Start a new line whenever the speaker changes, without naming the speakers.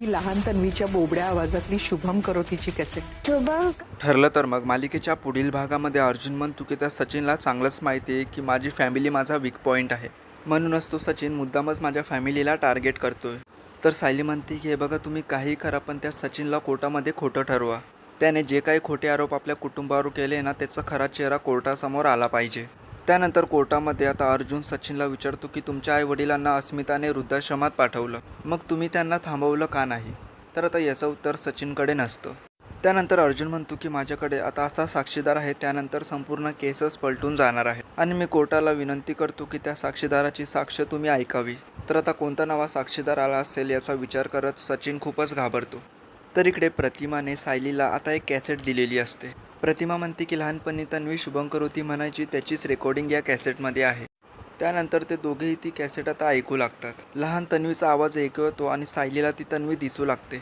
ही लहान तन्वीच्या बोबड्या आवाजातली शुभम करोतीची कॅसेट.
शुभम.
ठरलं तर मग मालिकेच्या पुढील भागामध्ये अर्जुन म्हणतो की त्या सचिनला चांगलंच माहिती आहे की माझी फॅमिली माझा वीक पॉईंट आहे, म्हणूनच तो सचिन मुद्दामच माझ्या फॅमिलीला टार्गेट करतोय. तर सायली म्हणते की हे बघा, तुम्ही काहीही करा पण त्या सचिनला कोर्टामध्ये खोटं ठरवा. त्याने जे काही खोटे आरोप आपल्या कुटुंबावर केले ना, त्याचा खरा चेहरा कोर्टासमोर आला पाहिजे. त्यानंतर कोर्टामध्ये आता अर्जुन सचिनला विचारतो की तुमच्या आईवडिलांना अस्मिताने वृद्धाश्रमात पाठवलं, मग तुम्ही त्यांना थांबवलं का नाही? तर आता याचं उत्तर सचिनकडे नसतं. त्यानंतर अर्जुन म्हणतो की माझ्याकडे आता असा साक्षीदार आहे, त्यानंतर संपूर्ण केसच पलटून जाणार आहे आणि मी कोर्टाला विनंती करतो की त्या साक्षीदाराची साक्ष तुम्ही ऐकावी. तर आता कोणता नवा साक्षीदार आला असेल याचा विचार करत सचिन खूपच घाबरतो. तर इकडे प्रतिमाने सायलीला आता एक कॅसेट दिलेली असते. प्रतिमा म्हणते की लहानपणी तन्वी शुभम करोती म्हणायची, त्याचीच रेकॉर्डिंग या कॅसेटमध्ये आहे. त्यानंतर ते दोघेही ती कॅसेट आता ऐकू लागतात. लहान तन्वीचा आवाज ऐकू येतो आणि सायलीला ती तन्वी दिसू लागते.